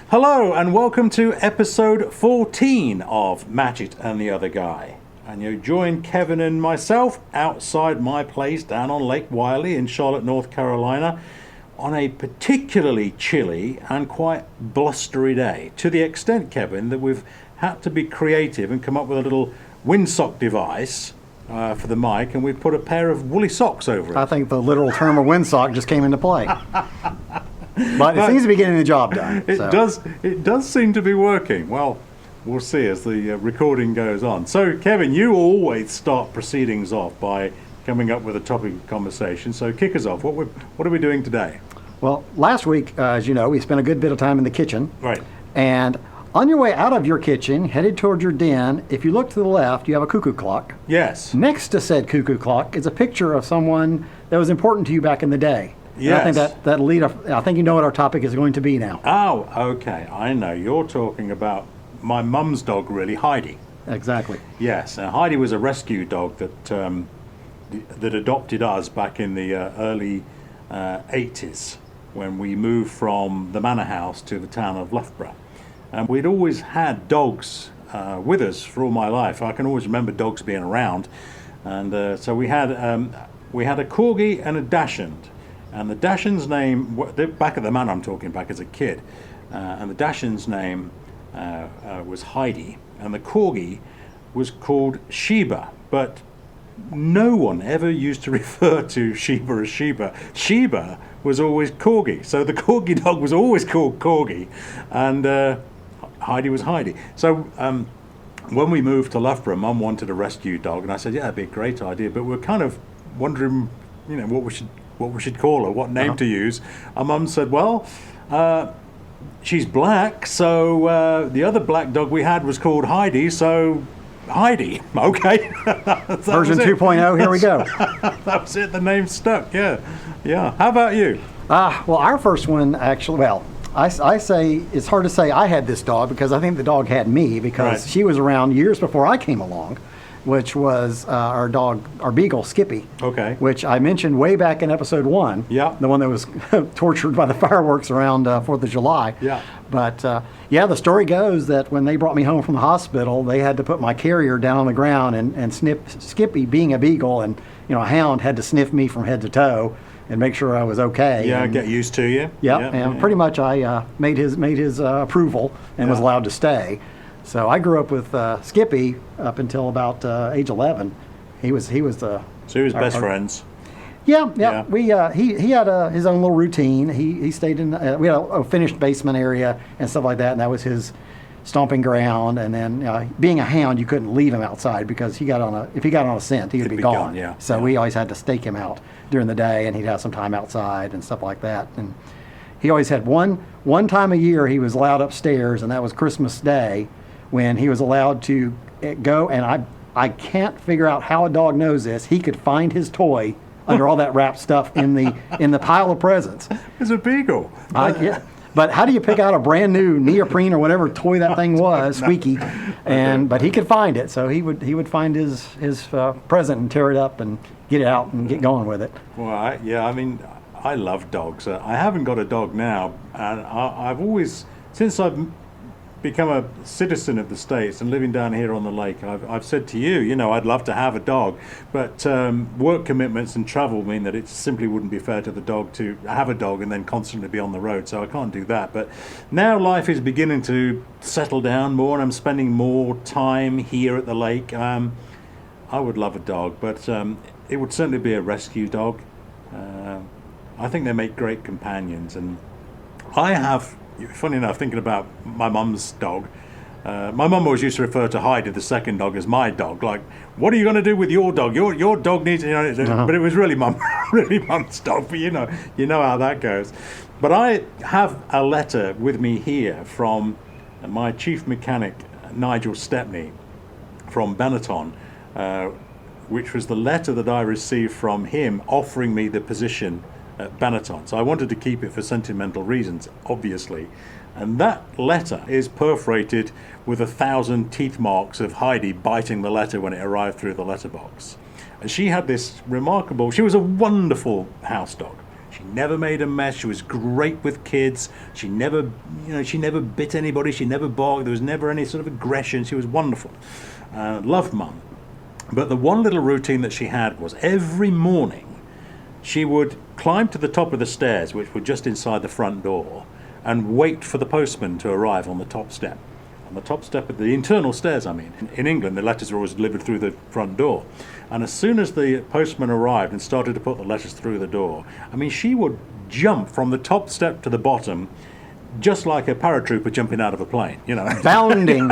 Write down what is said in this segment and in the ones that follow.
Hello and welcome to episode 14 of Match It and the Other Guy. And you join Kevin and myself outside my place down on Lake Wylie in Charlotte, North Carolina on a particularly chilly and quite blustery day. To the extent, Kevin, that we've had to be creative and come up with a little windsock device for the mic, and we've put a pair of woolly socks over it. I think the literal term of windsock just came into play. But it seems to be getting the job done. It does seem to be working. Well, we'll see as the recording goes on. So, Kevin, you always start proceedings off by coming up with a topic of conversation. So, kick us off. What are we doing today? Well, last week, as you know, we spent a good bit of time in the kitchen. Right. And on your way out of your kitchen, headed towards your den, if you look to the left, you have a cuckoo clock. Yes. Next to said cuckoo clock is a picture of someone that was important to you back in the day. Yes. And I think that'll lead up. I think you know what our topic is going to be now. Oh, okay. I know. You're talking about my mum's dog, really, Heidi. Exactly. Yes. Heidi was a rescue dog that adopted us back in the early 80s when we moved from the manor house to the town of Loughborough. And we'd always had dogs with us for all my life. I can always remember dogs being around. And so we had a Corgi and a Dachshund. And the Dachshund's name, back at the manor I'm talking back as a kid, and the Dachshund's name was Heidi. And the Corgi was called Sheba. But no one ever used to refer to Sheba as Sheba. Sheba was always Corgi. So the Corgi dog was always called Corgi. And Heidi was Heidi. So when we moved to Loughborough, Mum wanted a rescue dog, and I said, yeah, that'd be a great idea, but we're kind of wondering, what we should call her, what name to use. And Mum said, well, she's black, so the other black dog we had was called Heidi, so Heidi. Okay. Version 2.0, here we go. That was it, the name stuck, yeah. How about you? Well, our first one actually, I say it's hard to say I had this dog because I think the dog had me because she was around years before I came along, which was our dog, our beagle, Skippy. Okay. Which I mentioned way back in episode 1. Yeah. The one that was tortured by the fireworks around 4th of July. Yeah. But the story goes that when they brought me home from the hospital, they had to put my carrier down on the ground and sniff Skippy, being a beagle, and a hound had to sniff me from head to toe and make sure I was okay. Yeah, and get used to you. Yeah, pretty much I made his approval and was allowed to stay. So I grew up with Skippy up until about age 11. He was the. So he was best friends. Yeah. We he had his own little routine. He stayed in. We had a finished basement area and stuff like that, and that was his stomping ground. And then being a hound, you couldn't leave him outside because if he got on a scent, he would be gone. Yeah. So we always had to stake him out during the day, and he'd have some time outside and stuff like that. And he always had one time a year he was allowed upstairs, and that was Christmas Day, when he was allowed to go. And I can't figure out how a dog knows this. He could find his toy under all that wrapped stuff in the pile of presents. It's a beagle. Yeah. But how do you pick out a brand new neoprene or whatever toy that thing was, squeaky? But he could find it, so he would find his present and tear it up and get it out and get going with it. Well, I love dogs. I haven't got a dog now, and I've always, since I've become a citizen of the States and living down here on the lake, I've said to you, I'd love to have a dog, but work commitments and travel mean that it simply wouldn't be fair to the dog to have a dog and then constantly be on the road, so I can't do that. But now life is beginning to settle down more, and I'm spending more time here at the lake. I would love a dog, but it would certainly be a rescue dog. I think they make great companions, and I have, funny enough, thinking about my mum's dog, my mum always used to refer to Heidi, the second dog, as my dog. Like, what are you going to do with your dog? Your dog needs, but it was really mum's dog. But you know how that goes. But I have a letter with me here from my chief mechanic, Nigel Stepney, from Benetton, which was the letter that I received from him offering me the position at Benetton. So I wanted to keep it for sentimental reasons, obviously. And that letter is perforated with 1,000 teeth marks of Heidi biting the letter when it arrived through the letterbox. And she had this remarkable, she was a wonderful house dog. She She never made a mess. She was great with kids. She never, she never bit anybody. She never barked. There was never any sort of aggression. She was wonderful. Loved Mum. But the one little routine that she had was every morning she would climb to the top of the stairs, which were just inside the front door, and wait for the postman to arrive on the top step. On the top step of the internal stairs, I mean. In England, the letters were always delivered through the front door. And as soon as the postman arrived and started to put the letters through the door, I mean, she would jump from the top step to the bottom, just like a paratrooper jumping out of a plane, Bounding.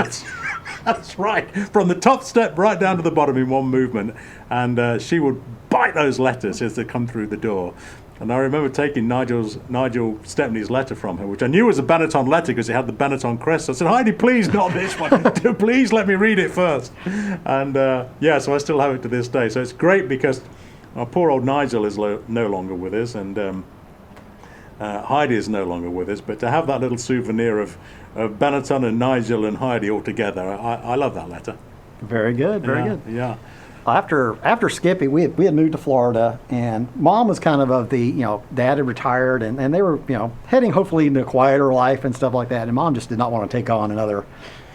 That's right. From the top step right down to the bottom in one movement. And she would bite those letters as they come through the door. And I remember taking Nigel Stepney's letter from her, which I knew was a Benetton letter because it had the Benetton crest. I said, Heidi, please, not this one. Please let me read it first. And so I still have it to this day. So it's great because our poor old Nigel is no longer with us, and Heidi is no longer with us. But to have that little souvenir of Benetton and Nigel and Heidi all together, I love that letter. Very good, very good. Yeah. After Skippy, we had moved to Florida, and Mom was kind of the, Dad had retired, and they were, heading hopefully into a quieter life and stuff like that. And Mom just did not want to take on another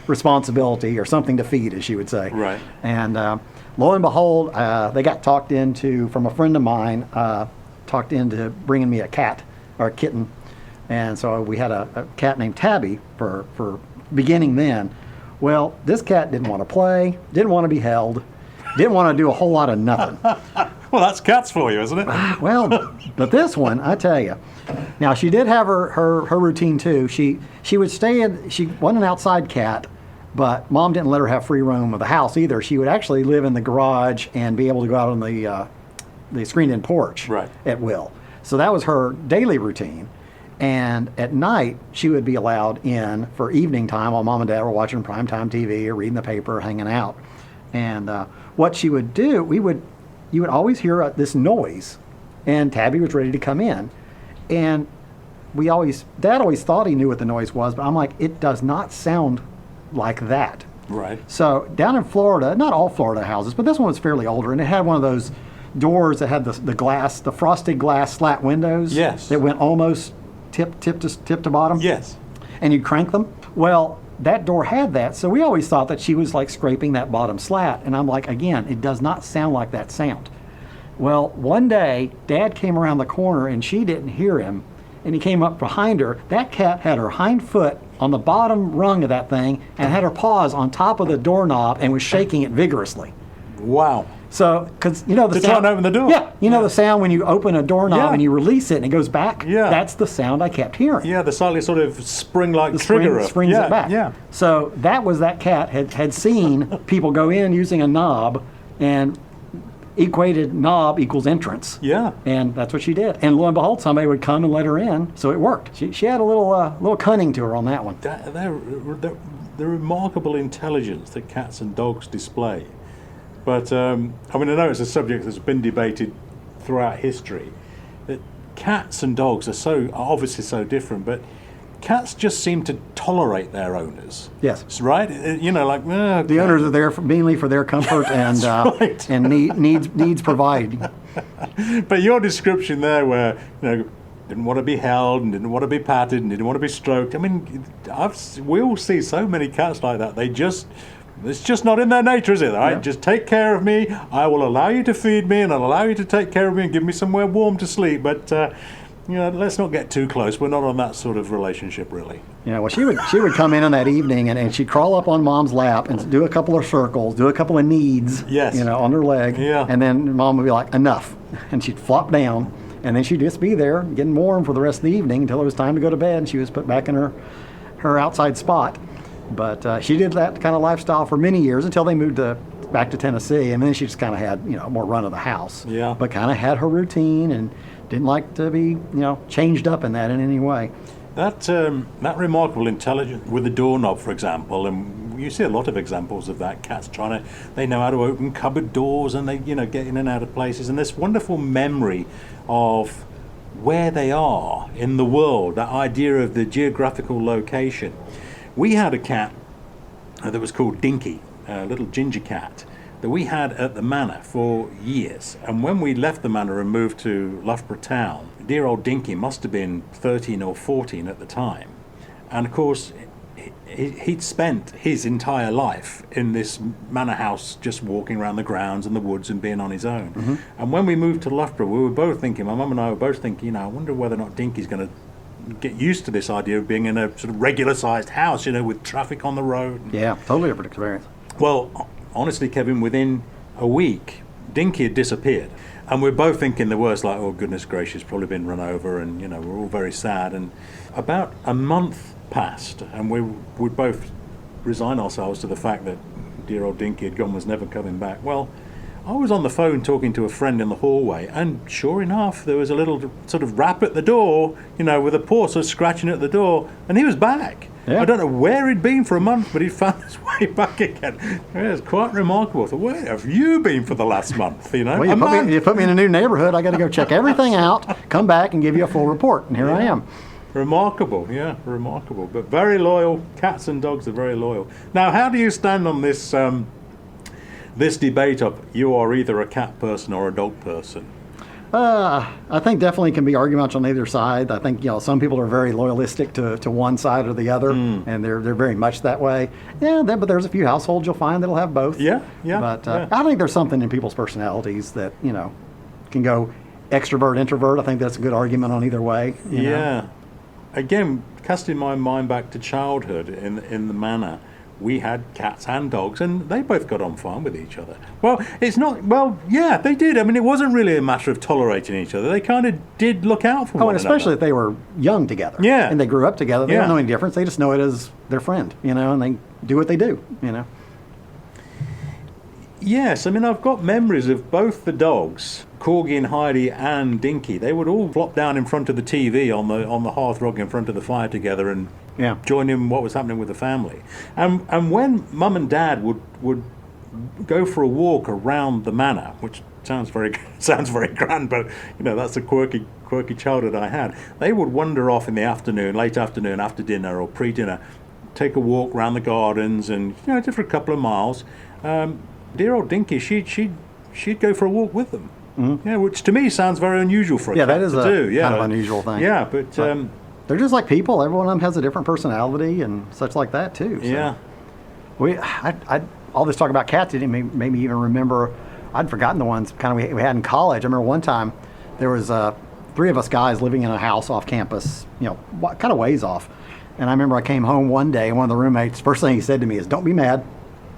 responsibility or something to feed, as she would say. Right. And lo and behold, they got talked into, from a friend of mine, talked into bringing me a cat or a kitten. And so we had a cat named Tabby for beginning then. Well, this cat didn't want to play, didn't want to be held, didn't want to do a whole lot of nothing. Well, that's cats for you, isn't it? Well, but this one, I tell you. Now, she did have her routine, too. She would stay she wasn't an outside cat, but Mom didn't let her have free roam of the house either. She would actually live in the garage and be able to go out on the screened-in porch at will. So that was her daily routine. And at night, she would be allowed in for evening time while Mom and Dad were watching primetime TV or reading the paper or hanging out. And what she would do, you would always hear this noise, and Tabby was ready to come in. And Dad always thought he knew what the noise was, but I'm like, it does not sound like that. Right. So down in Florida, not all Florida houses, but this one was fairly older, and it had one of those doors that had the frosted glass slat windows. Yes. That went almost tip to bottom. Yes. And you'd crank them. Well, that door had that, so we always thought that she was like scraping that bottom slat. And I'm like, again, it does not sound like that sound. Well, one day, Dad came around the corner and she didn't hear him, and he came up behind her. That cat had her hind foot on the bottom rung of that thing and had her paws on top of the doorknob and was shaking it vigorously. Wow. So, because the sound, try and open the door. Yeah, the sound when you open a doorknob and you release it and it goes back. Yeah. That's the sound I kept hearing. Yeah, the slightly sort of spring-like The trigger. springs it back. Yeah. So that cat had seen people go in using a knob and equated knob equals entrance. Yeah. And that's what she did. And lo and behold, somebody would come and let her in, so it worked. She had a little cunning to her on that one. The remarkable intelligence that cats and dogs display. But, I know it's a subject that's been debated throughout history, that cats and dogs are obviously so different, but cats just seem to tolerate their owners. Yes. Right? The owners are there mainly for their comfort and right. and needs providing. But your description there where, didn't want to be held and didn't want to be patted and didn't want to be stroked. We all see so many cats like that. It's just not in their nature, is it? Right? Yeah. Just take care of me. I will allow you to feed me, and I'll allow you to take care of me and give me somewhere warm to sleep. But let's not get too close. We're not on that sort of relationship, really. Yeah. Well, she would come in on that evening and she'd crawl up on Mom's lap and do a couple of circles, do a couple of kneads. Yes. On her leg. Yeah. And then Mom would be like, enough, and she'd flop down, and then she'd just be there getting warm for the rest of the evening until it was time to go to bed, and she was put back in her outside spot. But she did that kind of lifestyle for many years until they moved back to Tennessee, and then she just kind of had more run of the house. Yeah. But kind of had her routine and didn't like to be changed up in that in any way. That remarkable intelligence with the doorknob, for example, and you see a lot of examples of that. Cats they know how to open cupboard doors, and they get in and out of places, and this wonderful memory of where they are in the world. That idea of the geographical location. We had a cat that was called Dinky, a little ginger cat, that we had at the manor for years. And when we left the manor and moved to Loughborough town, dear old Dinky must have been 13 or 14 at the time. And of course, he'd spent his entire life in this manor house, just walking around the grounds and the woods and being on his own. Mm-hmm. And when we moved to Loughborough, we were both thinking, my mum and I were both thinking, I wonder whether or not Dinky's going to get used to this idea of being in a sort of regular-sized house, with traffic on the road. Yeah, totally different experience. Well, honestly, Kevin, within a week, Dinky had disappeared. And we're both thinking the worst, like, oh, goodness gracious, probably been run over, and, we're all very sad. And about a month passed, and we would both resign ourselves to the fact that dear old Dinky had gone, was never coming back. Well, I was on the phone talking to a friend in the hallway, and sure enough, there was a little sort of rap at the door, with a paw sort of scratching at the door, and he was back. Yeah. I don't know where he'd been for a month, but he'd found his way back again. It was quite remarkable. I thought, where have you been for the last month? Well, you put me in a new neighborhood. I got to go check everything out, come back and give you a full report, and here I am. Remarkable, yeah, remarkable. But very loyal. Cats and dogs are very loyal. Now, how do you stand on this this debate of you are either a cat person or a dog person? I think definitely can be arguments on either side. I think some people are very loyalistic to one side or the other, and they're very much that way. Yeah, but there's a few households you'll find that'll have both. Yeah. But I think there's something in people's personalities that can go extrovert, introvert. I think that's a good argument on either way. You know? Again, casting my mind back to childhood in the manor, we had cats and dogs, and they both got on fine with each other. Well, yeah, they did. I mean, it wasn't really a matter of tolerating each other. They kind of did look out for one and especially another. if they were young together. Yeah. And they grew up together. They Yeah. don't know any difference. They just know it as their friend, and they do what they do, Yes, I mean, I've got memories of both the dogs, Corgi and Heidi and Dinky. They would all flop down in front of the TV on the hearthrug in front of the fire together and Yeah. join in what was happening with the family. And when Mum and Dad would go for a walk around the manor, which sounds very grand, but that's the quirky childhood I had. They would wander off in the afternoon, late afternoon, after dinner or pre-dinner, take a walk around the gardens, and just for a couple of miles. Dear old Dinky, she'd go for a walk with them. Mm-hmm. Yeah, which to me sounds very unusual for a cat that is to a do. Yeah, kind of unusual thing. Yeah, but they're just like people. Every one of them has a different personality and such like that too. So. Yeah. All this talk about cats didn't made me even remember. I'd forgotten the ones kind of we had in college. I remember one time there was 3 of us guys living in a house off campus, kind of ways off. And I remember I came home one day, and one of the roommates, first thing he said to me is, "Don't be mad."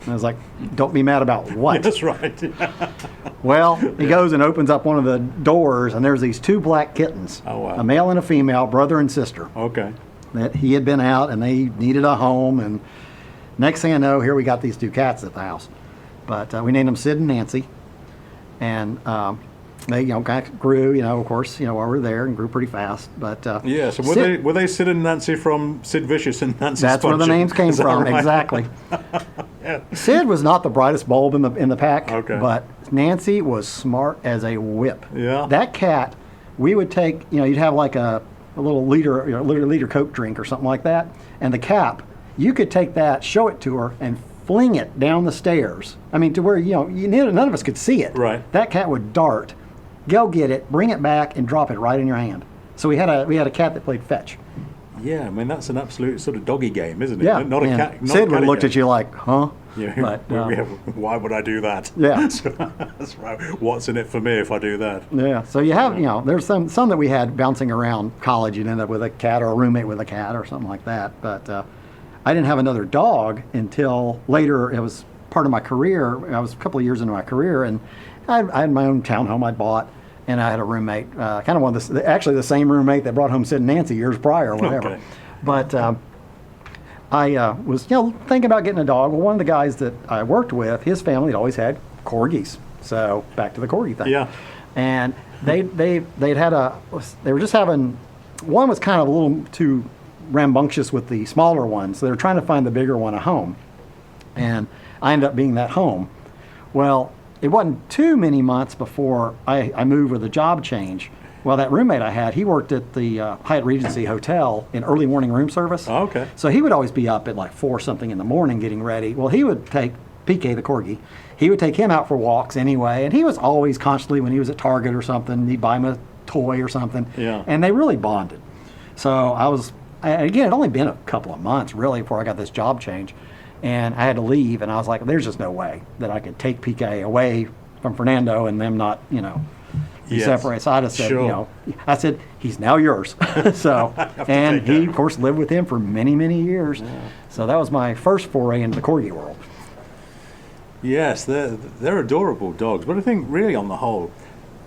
And I was like, "Don't be mad about what?" That's right. Well, he goes and opens up one of the doors, and there's these 2 black kittens, Oh, wow. a male and a female, brother and sister. Okay. That he had been out, and they needed a home. And next thing I know, here we got these 2 cats at the house. But we named them Sid and Nancy, and they kind of grew, of course, while we were there, and grew pretty fast. But Yeah. So Sid, were they Sid and Nancy from Sid Vicious and Nancy? that's where the Spudgeon? names came Is that from, right? exactly. Yeah. Sid was not the brightest bulb in the pack, Okay. but Nancy was smart as a whip. Yeah. That cat, we would take, you'd have like a little liter Coke drink or something like that, and the cap, you could take that, show it to her, and fling it down the stairs. I mean, to where none of us could see it. Right. That cat would dart, go get it, bring it back, and drop it right in your hand. So we had a cat that played fetch. Yeah. I mean, that's an absolute sort of doggy game, isn't it? Yeah. Not a and cat. Not Sid a would have looked game. at you like, huh? Yeah. But, Why would I do that? Yeah. That's right. What's in it for me if I do that? Yeah, so you have, there's some that we had bouncing around college. You'd end up with a cat or a roommate with a cat or something like that. But I didn't have another dog until later. It was part of my career. I was a couple of years into my career, and I had my own townhome I'd bought, and I had a roommate, kind of one of actually the same roommate that brought home Sid and Nancy years prior or whatever. Okay. But I was, thinking about getting a dog. Well, one of the guys that I worked with, his family had always had corgis. So back to the corgi thing. Yeah. And they were just having, one was kind of a little too rambunctious with the smaller one, so they were trying to find the bigger one a home. And I ended up being that home. Well, it wasn't too many months before I moved with a job change. Well, that roommate I had, he worked at the Hyatt Regency Hotel in early morning room service. Oh, okay. So he would always be up at like 4 something in the morning getting ready. Well, he would take PK, the corgi. He would take him out for walks anyway, and he was always constantly, when he was at Target or something, he'd buy him a toy or something. Yeah. And they really bonded. So again, it'd only been a couple of months really before I got this job change, and I had to leave, and I was like, there's just no way that I could take PK away from Fernando and them not, be Yes. separate. So I just said, Sure. I said, he's now yours. So, and he, of course, lived with him for many, many years. Yeah. So that was my first foray into the corgi world. Yes, they're adorable dogs, but I think really on the whole,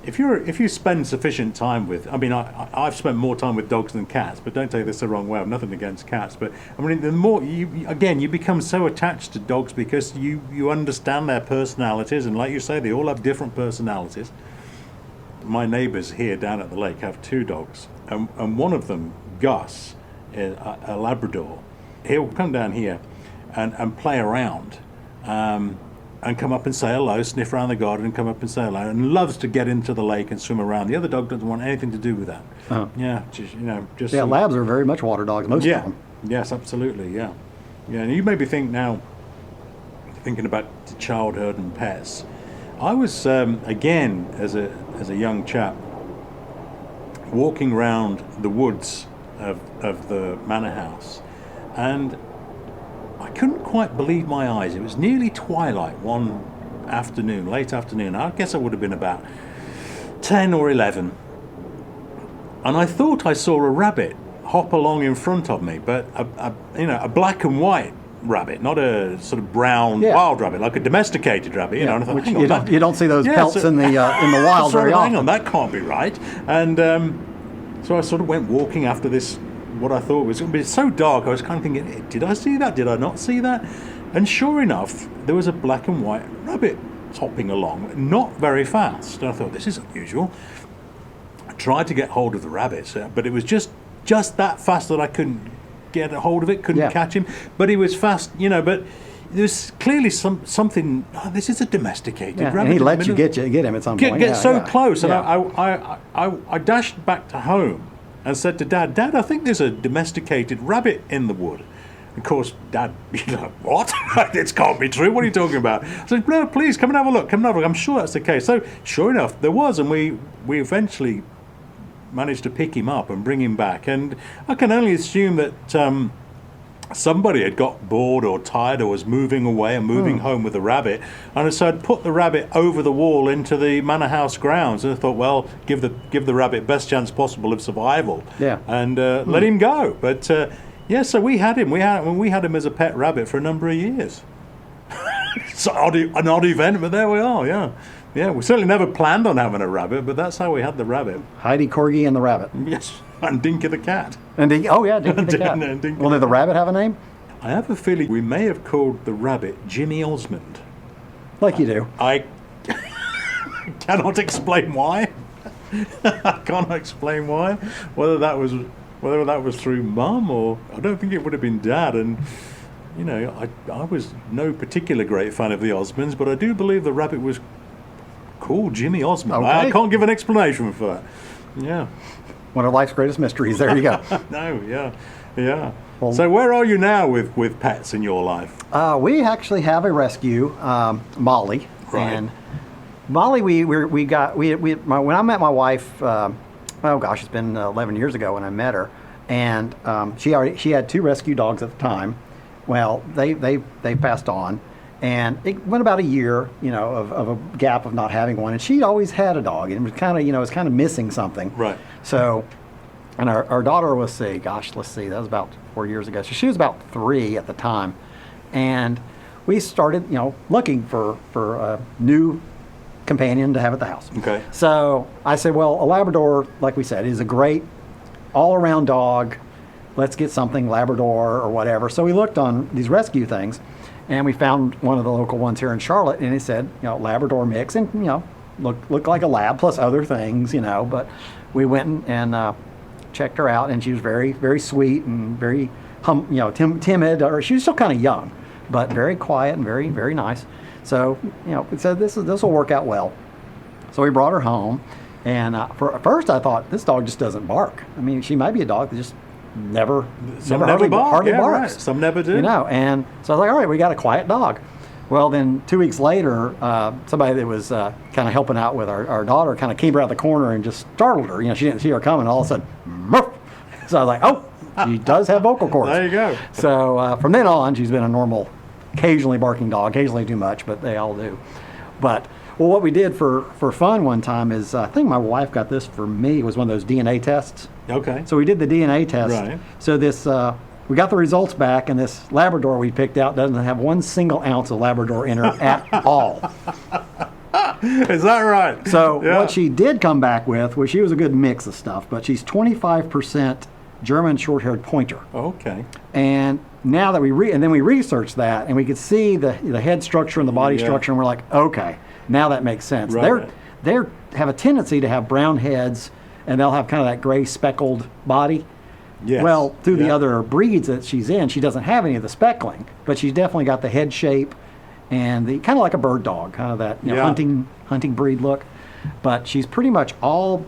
if you spend sufficient time with, I mean, I've spent more time with dogs than cats, but don't take this the wrong way. I've nothing against cats, but I mean, the more you become so attached to dogs because you understand their personalities, and like you say, they all have different personalities. My neighbours here down at the lake have 2 dogs, and one of them, Gus, a Labrador, he'll come down here and play around. And come up and say hello, sniff around the garden and come up and say hello, and loves to get into the lake and swim around. The other dog doesn't want anything to do with that. Uh-huh. Yeah, just Yeah, labs are very much water dogs, most of them. Yes, absolutely, yeah. Yeah, and you maybe think now, thinking about childhood and pets, I was, again, as a young chap, walking round the woods of the manor house, and I couldn't quite believe my eyes. It was nearly twilight one afternoon, late afternoon. I guess I would have been about 10 or 11. And I thought I saw a rabbit hop along in front of me, but a black and white rabbit, not a sort of brown wild rabbit, like a domesticated rabbit. And I thought, which hang on, you don't see those pelts in the wild very often. Hang on, that can't be right. And so I sort of went walking after this. What I thought was going to be so dark, I was kind of thinking, did I see that? Did I not see that? And sure enough, there was a black and white rabbit hopping along, not very fast. And I thought, this is unusual. I tried to get hold of the rabbit, but it was just that fast that I couldn't get a hold of it, couldn't catch him. But he was fast, but there's clearly something. Oh, this is a domesticated rabbit. And he let you get him at some point. Get so close, and I dashed back to home and said to Dad, I think there's a domesticated rabbit in the wood. Of course, Dad, what? It can't be true. What are you talking about? I said, no, please, come and have a look. I'm sure that's the case. So, sure enough, there was, and we eventually managed to pick him up and bring him back. And I can only assume that somebody had got bored or tired or was moving away and moving home with the rabbit, and so I'd put the rabbit over the wall into the manor house grounds, and I thought, well, give the rabbit best chance possible of survival, and let him go. But so we had him. We had him as a pet rabbit for a number of years. It's an odd event, but there we are. Yeah. We certainly never planned on having a rabbit, but that's how we had the rabbit. Heidi Corgi and the rabbit. Yes, and Dinky the cat. And Dinky the cat. Well, did the rabbit have a name? I have a feeling we may have called the rabbit Jimmy Osmond. Like you do. I cannot explain why. I can't explain why. Whether that was through Mum, or I don't think it would have been Dad. And I was no particular great fan of the Osmonds, but I do believe the rabbit was called Jimmy Osmond. Okay. I can't give an explanation for that. Yeah. One of life's greatest mysteries. There you go. No, yeah. Well, so where are you now with pets in your life? We actually have a rescue, Molly. Right. And Molly, when I met my wife, it's been 11 years ago when I met her, and she had 2 rescue dogs at the time. Well, they passed on, and it went about a year, of a gap of not having one, and she'd always had a dog, and it was kind of missing something. Right. So, and our daughter was, that was about 4 years ago. So she was about 3 at the time, and we started, looking for a new companion to have at the house. Okay. So I said, well, a Labrador, like we said, is a great all-around dog. Let's get something Labrador or whatever. So we looked on these rescue things, and we found one of the local ones here in Charlotte, and it said, Labrador mix, and looked like a lab plus other things, But we went and checked her out, and she was very, very sweet and very, timid. Or she was still kind of young, but very quiet and very, very nice. So we said this will work out well. So we brought her home, and at first I thought, this dog just doesn't bark. I mean, she might be a dog that just hardly bark. barks. Right. Some never do. And so I was like, all right, we got a quiet dog. Well, then 2 weeks later, somebody that was kind of helping out with our daughter kind of came around the corner and just startled her. You know, she didn't see her coming. All of a sudden, "Murph!" So I was like, oh, she does have vocal cords. There you go. So from then on, she's been a normal, occasionally barking dog. Occasionally too much, but they all do. But well, what we did for fun one time is, I think my wife got this for me. It was one of those DNA tests. Okay. So we did the DNA test. Right. So this, we got the results back, and this Labrador we picked out doesn't have 1 single ounce of Labrador in her at all. Is that right? So Yeah. what she did come back with, well, she was a good mix of stuff, but she's 25% German short-haired pointer. Okay. And now that we researched that, and we could see the head structure and the body Yeah. structure, and we're like, okay, now that makes sense. Right. They have a tendency to have brown heads, and they'll have kind of that gray speckled body. Yes. Well, through the Yeah. other breeds that she's in, she doesn't have any of the speckling, but she's definitely got the head shape and the kind of like a bird dog, kind of that Yeah. hunting breed look. But she's pretty much all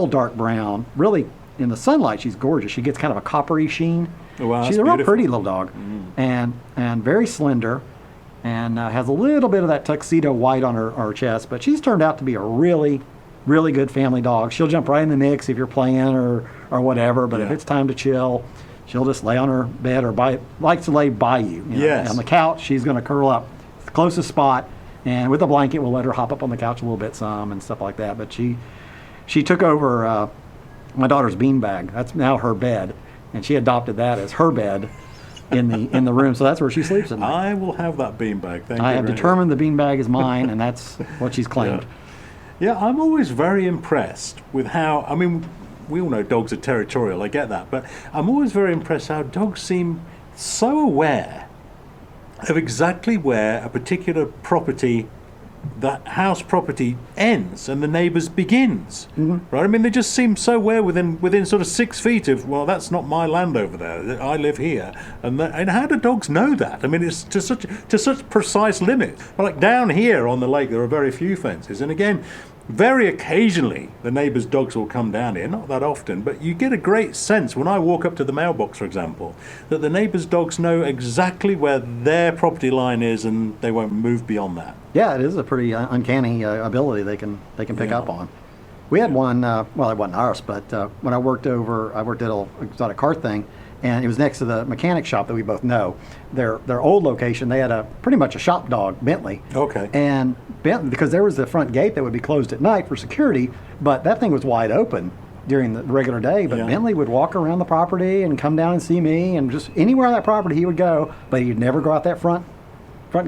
dark brown. Really, in the sunlight, she's gorgeous. She gets kind of a coppery sheen. Oh, wow, She's that's a real beautiful. pretty little dog, and very slender, and has a little bit of that tuxedo white on her chest. But she's turned out to be a really, really good family dog. She'll jump right in the mix if you're playing or whatever. But if Yeah. it's time to chill, she'll just lay on her bed or likes to lay by you. You know. Yes. On the couch, she's going to curl up the closest spot, and with a blanket, we'll let her hop up on the couch a little bit some and stuff like that. But she took over my daughter's beanbag. That's now her bed, and she adopted that as her bed in the room. So that's where she sleeps at night. I will have that beanbag. Thank you. I have very determined the beanbag is mine, and that's what she's claimed. Yeah, I'm always very impressed with how, I mean, we all know dogs are territorial, I get that, but I'm always very impressed how dogs seem so aware of exactly where a particular property, that house property ends and the neighbour's begins. Right? I mean, they just seem so aware within sort of 6 feet of, well, that's not my land over there. I live here. And how do dogs know that? I mean, it's to such precise limits. But like down here on the lake, there are very few fences. And again, very occasionally, the neighbours' dogs will come down here, not that often, but you get a great sense when I walk up to the mailbox, for example, that the neighbours' dogs know exactly where their property line is and they won't move beyond that. Yeah, it is a pretty uncanny ability they can pick Yeah. up on. We had one, well, it wasn't ours, but when I worked at a exotic car thing, and it was next to the mechanic shop that we both know. Their old location, they had pretty much a shop dog, Bentley. Okay. And Bentley, because there was the front gate that would be closed at night for security, but that thing was wide open during the regular day. But Yeah. Bentley would walk around the property and come down and see me, and just anywhere on that property he would go, but he'd never go out that front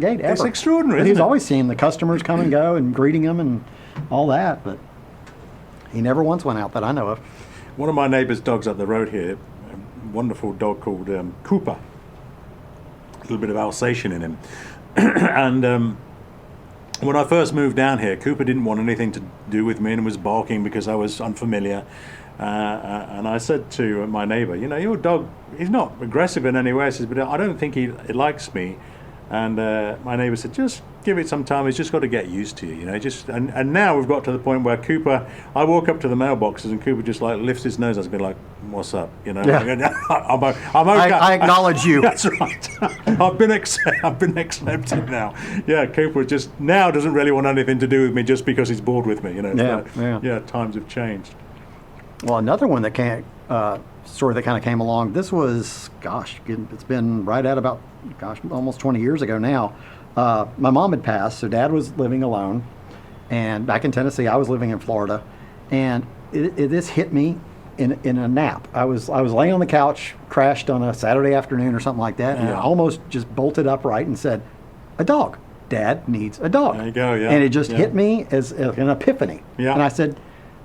gate ever. It's extraordinary, But he was isn't it? always seeing the customers come and go and greeting them and all that, but he never once went out that I know of. One of my neighbour's dogs up the road here, a wonderful dog called Cooper. A little bit of Alsatian in him. And when I first moved down here, Cooper didn't want anything to do with me and was barking because I was unfamiliar. And I said to my neighbour, you know, your dog, he's not aggressive in any way. I said, but I don't think he likes me. And my neighbour said, just give it some time. He's just got to get used to you, you know. And now we've got to the point where Cooper, I walk up to the mailboxes and Cooper just like lifts his nose. I was be like, "What's up?" You know. Yeah. I'm okay. I acknowledge you. That's right. I've been accepted now. Yeah, Cooper just now doesn't really want anything to do with me just because he's bored with me. You know. Yeah. Times have changed. Well, another one that story that kind of came along. This was, it's been right at about, almost 20 years ago now. My mom had passed, so Dad was living alone, and back in Tennessee, I was living in Florida, and this hit me in a nap. I was laying on the couch, crashed on a Saturday afternoon or something like that, and I Yeah. almost just bolted upright and said, "A dog. Dad needs a dog." There you go, yeah. And it just Yeah. hit me as an epiphany. Yeah. And I said,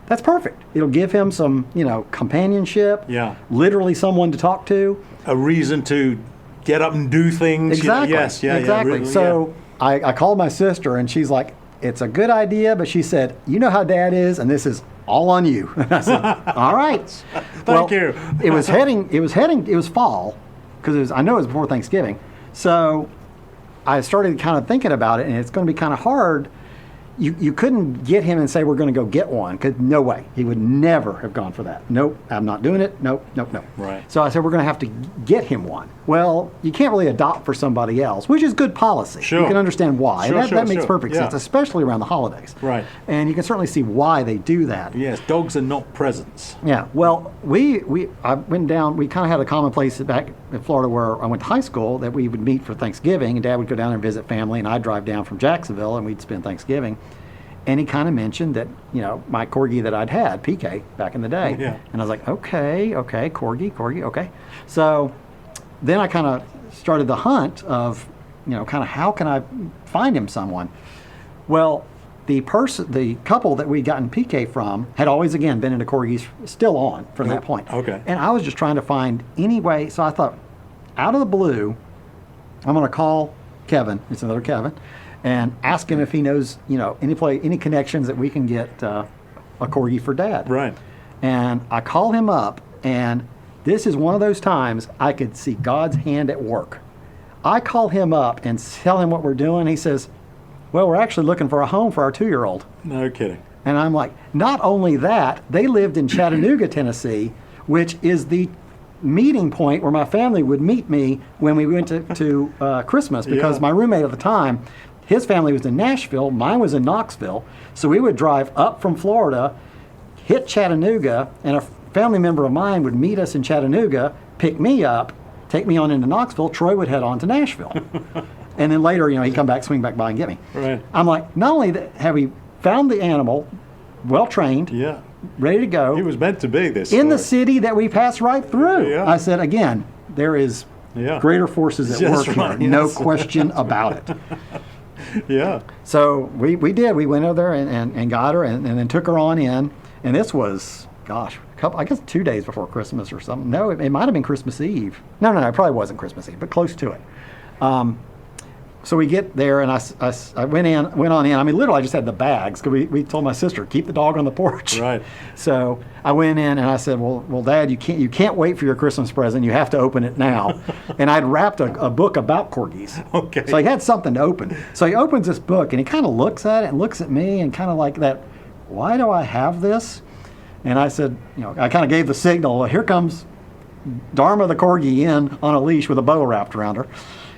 that's perfect. It'll give him some, companionship. Yeah. Literally someone to talk to. A reason to get up and do things. Exactly. You know, yes. Yeah. Exactly. Yeah, really, So I called my sister, and she's like, "It's a good idea," but she said, "You know how Dad is, and this is all on you." And I said, "All right." Thank you. It was fall, because I know it was before Thanksgiving. So I started kind of thinking about it, and it's going to be kind of hard you couldn't get him and say, we're going to go get one, because no way. He would never have gone for that. Nope, I'm not doing it. Nope, nope, nope. Right. So I said, we're going to have to get him one. Well, you can't really adopt for somebody else, which is good policy. Sure. You can understand why. Sure, and that makes sure. perfect Yeah. sense, especially around the holidays. Right. And you can certainly see why they do that. Yes, dogs are not presents. Yeah, well, I went down, we kind of had a common place back in Florida where I went to high school that we would meet for Thanksgiving, and Dad would go down and visit family, and I'd drive down from Jacksonville, and we'd spend Thanksgiving. And he kind of mentioned that, my Corgi that I'd had, PK, back in the day. Yeah. And I was like, okay, Corgi, okay. So then I kind of started the hunt of, kind of how can I find him someone? Well, the couple that we'd gotten PK from had always, again, been into Corgis, still on from that point. Okay. And I was just trying to find any way. So I thought, out of the blue, I'm going to call Kevin, it's another Kevin, and ask him if he knows, any connections that we can get a Corgi for Dad. Right. And I call him up, and this is one of those times I could see God's hand at work. I call him up and tell him what we're doing. He says, well, we're actually looking for a home for our 2-year-old. No kidding. And I'm like, not only that, they lived in Chattanooga, Tennessee, which is the meeting point where my family would meet me when we went to Christmas, because Yeah. my roommate at the time, his family was in Nashville, mine was in Knoxville. So we would drive up from Florida, hit Chattanooga, and a family member of mine would meet us in Chattanooga, pick me up, take me on into Knoxville. Troy would head on to Nashville. And then later, he'd come back, swing back by and get me. Right. I'm like, not only have we found the animal, well trained, Yeah. ready to go, It was meant to be this. in the story. city that we passed right through. Yeah. I said, again, there is Yeah. greater forces at That's work right, here, no yes. question about it. Yeah. So we did. We went over there and got her and then took her on in. And this was, gosh, I guess 2 days before Christmas or something. No, it might have been Christmas Eve. No, it probably wasn't Christmas Eve, but close to it. So we get there, and I went on in. I mean, literally, I just had the bags, because we told my sister, keep the dog on the porch. Right. So I went in, and I said, well, Dad, you can't wait for your Christmas present. You have to open it now. And I'd wrapped a book about Corgis. Okay. So he had something to open. So he opens this book, and he kind of looks at it and looks at me, and kind of like that, why do I have this? And I said, I kind of gave the signal, well, here comes Dharma the Corgi in on a leash with a bow wrapped around her.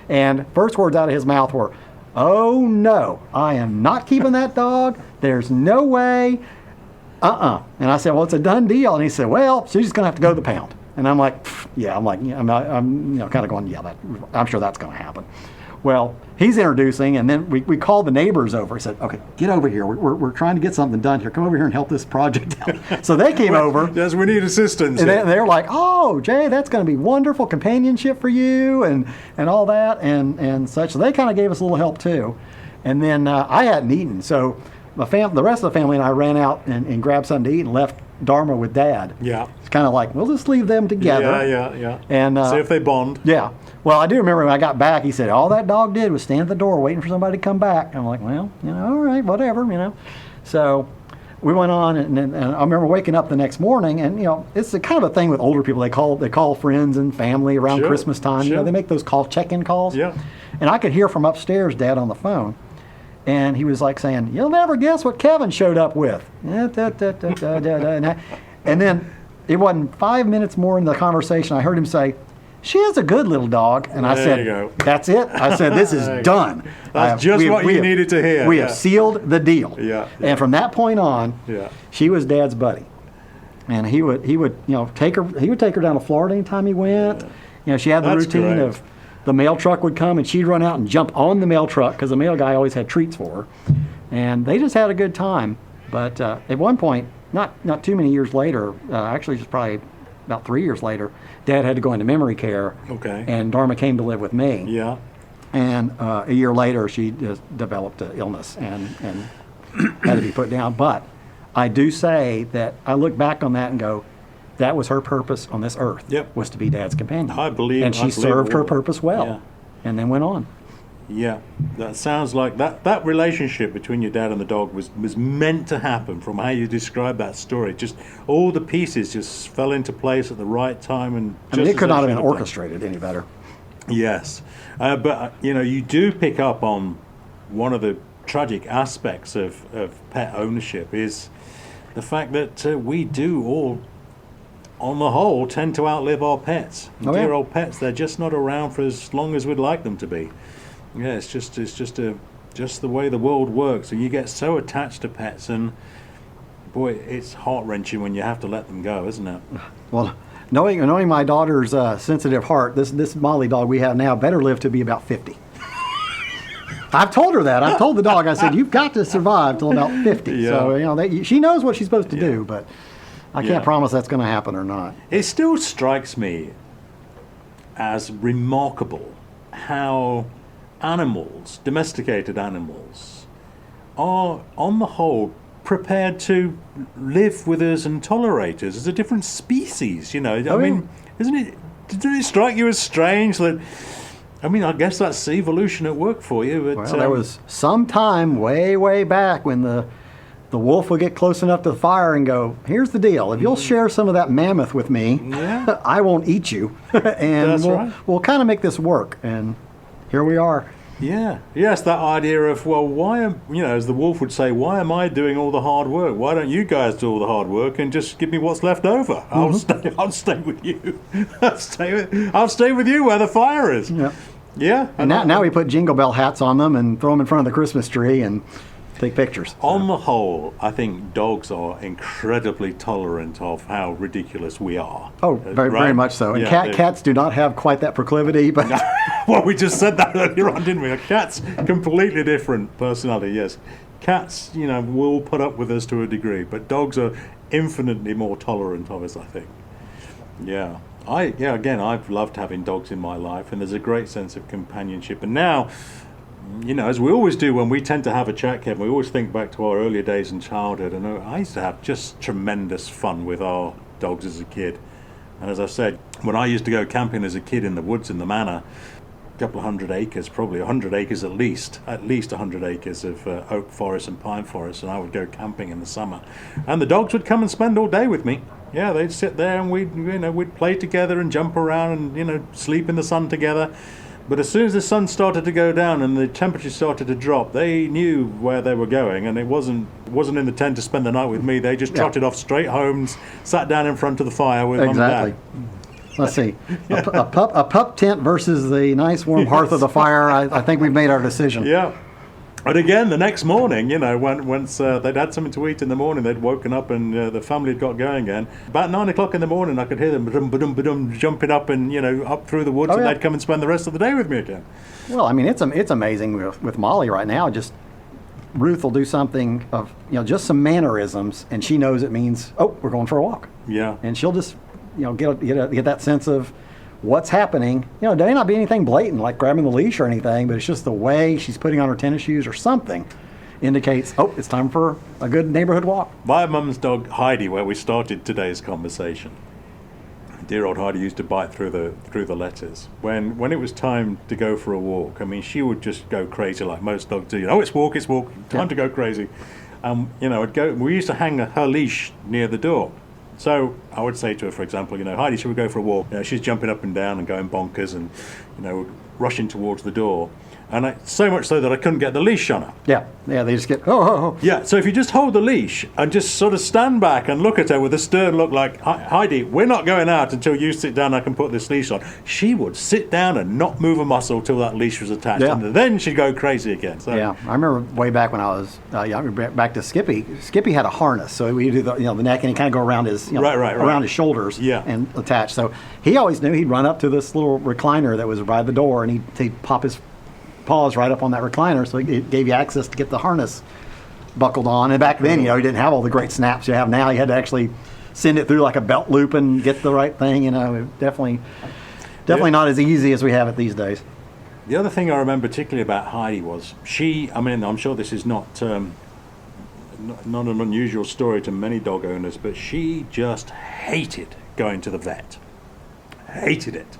And first words out of his mouth were, oh no, I am not keeping that dog. There's no way. And I said, well, it's a done deal. And he said, well, she's just going to have to go to the pound. And I'm like, yeah, I'm kind of going, yeah, I'm sure that's going to happen. Well, he's introducing, and then we called the neighbors over. He said, okay, get over here. We're trying to get something done here. Come over here and help this project out. So they came over. Yes, we need assistance. And they're like, oh, Jay, that's going to be wonderful companionship for you and all that and such. So they kind of gave us a little help too. And then I hadn't eaten. So the rest of the family and I ran out and grabbed something to eat and left Dharma with Dad. Yeah. It's kind of like, we'll just leave them together. Yeah. And see if they bond. Yeah. Well, I do remember when I got back, he said, all that dog did was stand at the door waiting for somebody to come back. I'm like, well, all right, whatever. So we went on, and I remember waking up the next morning, and it's the kind of a thing with older people. They call friends and family around Sure, Christmas time. sure. They make those check-in calls. Yeah. And I could hear from upstairs Dad on the phone, and he was like saying, "You'll never guess what Kevin showed up with." And then it wasn't 5 minutes more into the conversation, I heard him say, "She is a good little dog." And I There said, you go. "That's it." I said, "This is done." That's just what you needed to hear, We yeah. have sealed the deal. Yeah. And from that point on, Yeah. she was Dad's buddy. And he would take her down to Florida anytime he went. She had the That's routine great. of the mail truck would come and she'd run out and jump on the mail truck because the mail guy always had treats for her. And they just had a good time. But at one point, not too many years later, actually just probably about 3 years later, Dad had to go into memory care. Okay. And Dharma came to live with me. Yeah. And a year later, she just developed an illness and had to be put down. But I do say that I look back on that and go, that was her purpose on this earth. Yep. Was to be Dad's companion. I believe- And I she believe served her all. purpose well. Yeah. And then went on. Yeah, that sounds like that relationship between your dad and the dog was meant to happen from how you described that story. Just all the pieces just fell into place at the right time, and I mean, just it could as not they have been should done. orchestrated any better. Yes, but you do pick up on one of the tragic aspects of pet ownership is the fact that we do all, on the whole, tend to outlive our pets. Oh, yeah. Dear old pets, they're just not around for as long as we'd like them to be. Yeah, it's just the way the world works, and you get so attached to pets, and boy, it's heart-wrenching when you have to let them go, isn't it? Well, knowing my daughter's sensitive heart, this Molly dog we have now better live to be about 50. I've told her that. I've told the dog, I said, you've got to survive till about 50. Yeah. So, she knows what she's supposed to Yeah. do, but I Yeah. can't promise that's going to happen or not. It still strikes me as remarkable how animals, domesticated animals, are, on the whole, prepared to live with us and tolerate us as a different species, you know. I mean, doesn't it strike you as strange that, I mean, I guess that's evolution at work for you. But, Well, there was some time way back when the wolf would get close enough to the fire and go, here's the deal. If you'll share some of that mammoth with me, Yeah. I won't eat you. And That's right. we'll kind of make this work. And here we are. Yeah. Yes, that idea of, well, why am, you know, as the wolf would say, why am I doing all the hard work? Why don't you guys do all the hard work and just give me what's left over? I'll stay with you. I'll stay with you where the fire is. Yeah. Yeah. And now we put jingle bell hats on them and throw them in front of the Christmas tree and take pictures. On the whole, I think dogs are incredibly tolerant of how ridiculous we are. Oh, very Right? much so. And Yeah, cats do not have quite that proclivity, but Well, we just said that earlier on, didn't we? A cat's completely different personality, yes. Cats, you know, will put up with us to a degree, but dogs are infinitely more tolerant of us, I think. Yeah. Again, I've loved having dogs in my life, and there's a great sense of companionship. And now, you know, as we always do when we tend to have a chat, Kevin, we always think back to our earlier days in childhood, and I used to have just tremendous fun with our dogs as a kid. And as I said, when I used to go camping as a kid in the woods in the manor, a couple of 100 acres, probably 100 acres at least 100 acres of oak forest and pine forest, and I would go camping in the summer. And the dogs would come and spend all day with me. Yeah, they'd sit there and we'd play together and jump around and, sleep in the sun together. But as soon as the sun started to go down and the temperature started to drop, they knew where they were going, and it wasn't in the tent to spend the night with me. They just trotted off straight home, sat down in front of the fire with Mum and exactly. Dad. Let's see. A pup tent versus the nice warm hearth of the fire. I think we've made our decision. Yeah. But again, the next morning, once they'd had something to eat in the morning, they'd woken up and the family had got going again. About 9 o'clock in the morning, I could hear them ba-dum, ba-dum, ba-dum, jumping up and, up through the woods, and they'd come and spend the rest of the day with me again. Well, I mean, it's amazing with Molly right now. Just Ruth will do something of, just some mannerisms, and she knows it means, oh, we're going for a walk. Yeah. And she'll just, get that sense of what's happening. There may not be anything blatant like grabbing the leash or anything, but it's just the way she's putting on her tennis shoes or something indicates, oh, it's time for a good neighborhood walk. My mum's dog Heidi, where we started today's conversation, dear old Heidi used to bite through the letters. When it was time to go for a walk, I mean, she would just go crazy like most dogs do. Oh, it's walk, time to go crazy. We used to hang her leash near the door. So I would say to her, for example, Heidi, should we go for a walk? She's jumping up and down and going bonkers and, rushing towards the door. And so much so that I couldn't get the leash on her. Yeah, they just get, oh. Yeah, so if you just hold the leash and just sort of stand back and look at her with a stern look like, Heidi, we're not going out until you sit down, I can put this leash on. She would sit down and not move a muscle till that leash was attached. Yeah. And then she'd go crazy again. So. Yeah, I remember way back when I was younger, back to Skippy. Skippy had a harness, so we do the neck, and he kind of go around his around his shoulders and attach. So he always knew he'd run up to this little recliner that was by the door, and he'd pop his paws right up on that recliner, so it gave you access to get the harness buckled on. And back then, you didn't have all the great snaps you have now. You had to actually send it through like a belt loop and get the right thing. Definitely not as easy as we have it these days. The other thing I remember particularly about Heidi was I'm sure this is not an unusual story to many dog owners, but she just hated going to the vet. Hated it.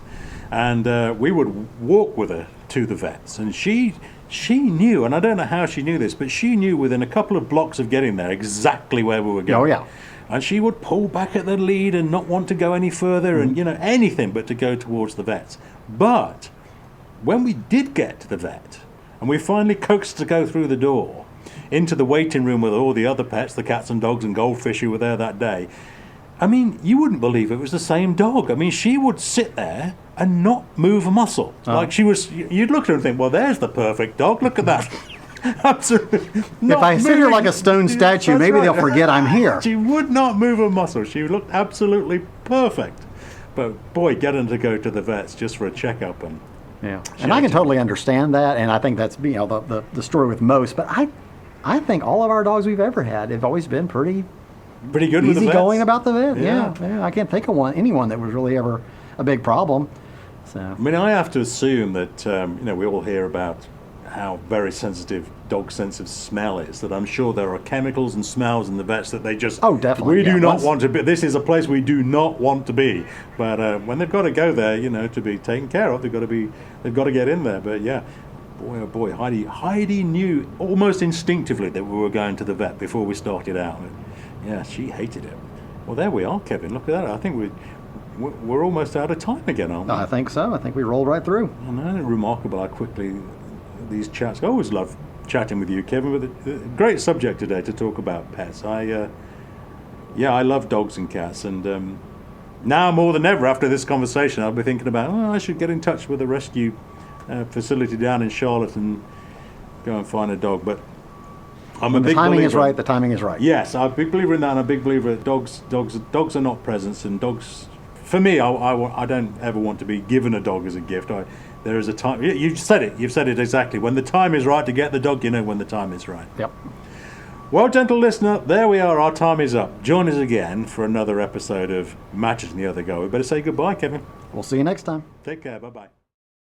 And we would walk with her to the vets, and she knew, and I don't know how she knew this, but she knew within a couple of blocks of getting there exactly where we were going. Oh, yeah. And she would pull back at the lead and not want to go any further, and anything but to go towards the vets. But when we did get to the vet, And we finally coaxed her to go through the door into the waiting room with all the other pets, the cats and dogs and goldfish who were there that day. I mean, you wouldn't believe it was the same dog. I mean, she would sit there and not move a muscle. Like she was, you'd look at her and think, well, there's the perfect dog. Look at that. Absolutely. If I sit here like a stone statue, That's maybe right. they'll forget I'm here. She would not move a muscle. She looked absolutely perfect. But boy, getting to go to the vets just for a checkup and Yeah, and I can totally understand that, and I think that's the story with most. But I think all of our dogs we've ever had have always been pretty pretty good with the easy vets. going about the vet. Yeah. Yeah, I can't think of anyone that was really ever a big problem. So I mean, I have to assume that we all hear about how very sensitive dog sense of smell is. That I'm sure there are chemicals and smells in the vets that they just definitely. we do Yeah, not once- want to be. This is a place we do not want to be. But when they've got to go there, to be taken care of, they've got to get in there. But yeah. Boy, oh boy, Heidi knew almost instinctively that we were going to the vet before we started out. Yeah, she hated it. Well, there we are, Kevin. Look at that. I think we're almost out of time again, aren't we? I think so. I think we rolled right through. I know, remarkable how quickly these chats. I always love chatting with you, Kevin. But a great subject today to talk about pets. I love dogs and cats, and now more than ever after this conversation, I'll be thinking about I should get in touch with a rescue facility down in Charlotte and go and find a dog. But I'm a When the big timing is believer- right, the timing is right. Yes, I'm a big believer in that. And I'm a big believer that dogs are not presents, and dogs. For me, I don't ever want to be given a dog as a gift. There is a time. You've said it. You've said it exactly. When the time is right to get the dog, when the time is right. Yep. Well, gentle listener, there we are. Our time is up. Join us again for another episode of Matches and the Other Go. We better say goodbye, Kevin. We'll see you next time. Take care. Bye bye.